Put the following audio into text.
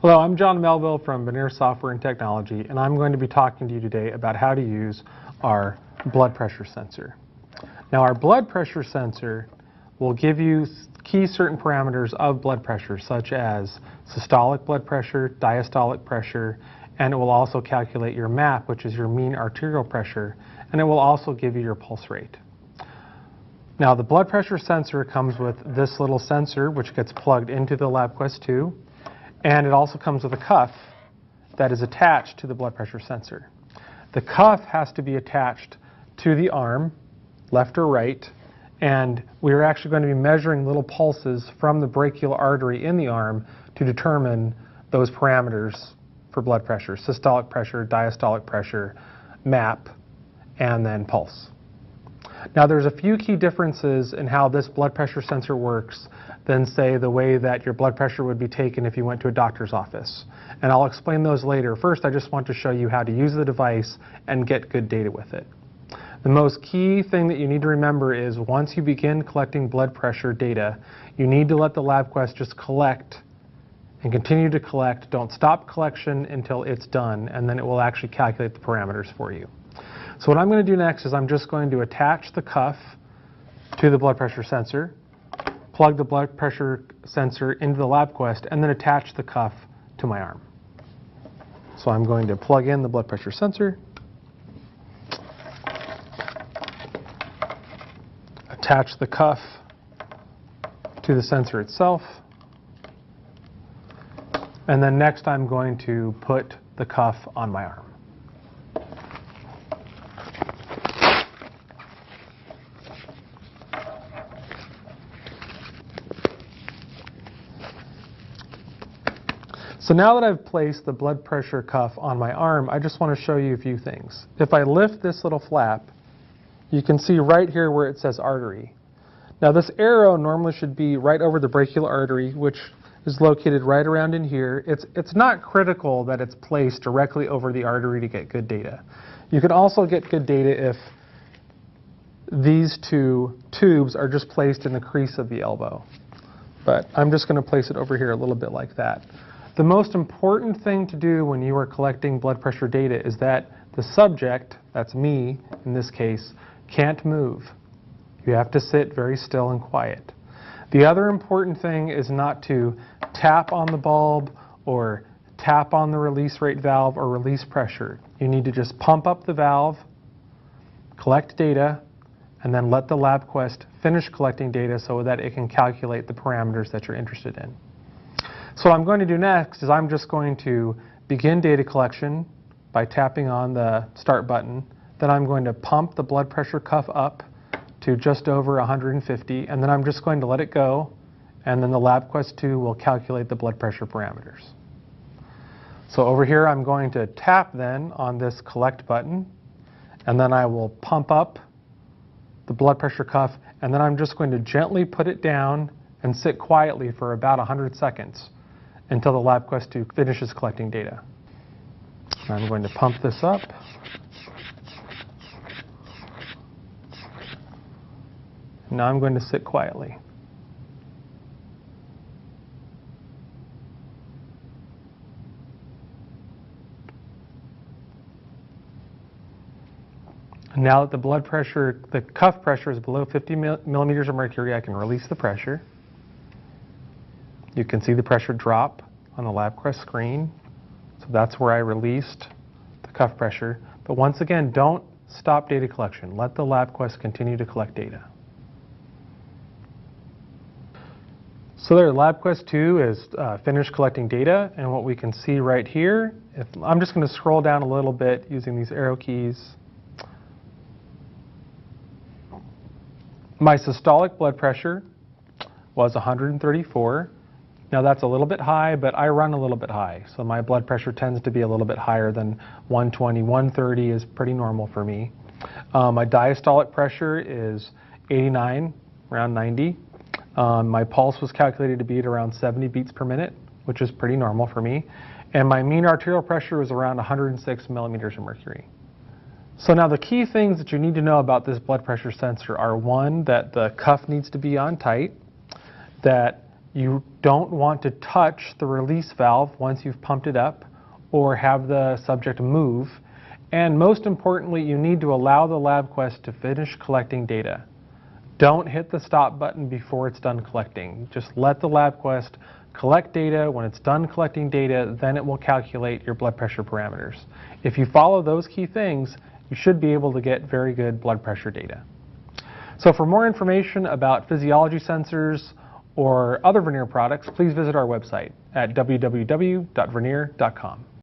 Hello, I'm John Melville from Vernier Software and Technology, and I'm going to be talking to you today about how to use our blood pressure sensor. Now, our blood pressure sensor will give you key certain parameters of blood pressure, such as systolic blood pressure, diastolic pressure, and it will also calculate your MAP, which is your mean arterial pressure, and it will also give you your pulse rate. Now, the blood pressure sensor comes with this little sensor, which gets plugged into the LabQuest 2. And it also comes with a cuff that is attached to the blood pressure sensor. The cuff has to be attached to the arm, left or right, and we're actually going to be measuring little pulses from the brachial artery in the arm to determine those parameters for blood pressure: systolic pressure, diastolic pressure, MAP, and then pulse. Now, there's a few key differences in how this blood pressure sensor works than, say, the way that your blood pressure would be taken if you went to a doctor's office. And I'll explain those later. First, I just want to show you how to use the device and get good data with it. The most key thing that you need to remember is once you begin collecting blood pressure data, you need to let the LabQuest just collect and continue to collect. Don't stop collection until it's done, and then it will actually calculate the parameters for you. So what I'm going to do next is I'm just going to attach the cuff to the blood pressure sensor, plug the blood pressure sensor into the LabQuest, and then attach the cuff to my arm. So I'm going to plug in the blood pressure sensor, attach the cuff to the sensor itself, and then next I'm going to put the cuff on my arm. So now that I've placed the blood pressure cuff on my arm, I just want to show you a few things. If I lift this little flap, you can see right here where it says artery. Now, this arrow normally should be right over the brachial artery, which is located right around in here. It's not critical that it's placed directly over the artery to get good data. You can also get good data if these two tubes are just placed in the crease of the elbow. But I'm just going to place it over here a little bit like that. The most important thing to do when you are collecting blood pressure data is that the subject, that's me in this case, can't move. You have to sit very still and quiet. The other important thing is not to tap on the bulb or tap on the release rate valve or release pressure. You need to just pump up the valve, collect data, and then let the LabQuest finish collecting data so that it can calculate the parameters that you're interested in. So what I'm going to do next is I'm just going to begin data collection by tapping on the start button. Then I'm going to pump the blood pressure cuff up to just over 150, and then I'm just going to let it go, and then the LabQuest 2 will calculate the blood pressure parameters. So over here I'm going to tap then on this collect button, and then I will pump up the blood pressure cuff, and then I'm just going to gently put it down and sit quietly for about 100 seconds. Until the LabQuest 2 finishes collecting data. I'm going to pump this up. Now I'm going to sit quietly. Now that the blood pressure, the cuff pressure is below 50 millimeters of mercury, I can release the pressure. You can see the pressure drop on the LabQuest screen. So that's where I released the cuff pressure. But once again, don't stop data collection. Let the LabQuest continue to collect data. So there, LabQuest 2 is finished collecting data, and what we can see right here, I'm just going to scroll down a little bit using these arrow keys. My systolic blood pressure was 134. Now that's a little bit high, but I run a little bit high. So my blood pressure tends to be a little bit higher than 120. 130 is pretty normal for me. My diastolic pressure is 89, around 90. My pulse was calculated to be at around 70 beats per minute, which is pretty normal for me. And my mean arterial pressure was around 106 millimeters of mercury. So now the key things that you need to know about this blood pressure sensor are, one, that the cuff needs to be on tight, that You don't want to touch the release valve once you've pumped it up or have the subject move. And most importantly, you need to allow the LabQuest to finish collecting data. Don't hit the stop button before it's done collecting. Just let the LabQuest collect data. When it's done collecting data, then it will calculate your blood pressure parameters. If you follow those key things, you should be able to get very good blood pressure data. So for more information about physiology sensors or other Vernier products, please visit our website at www.vernier.com.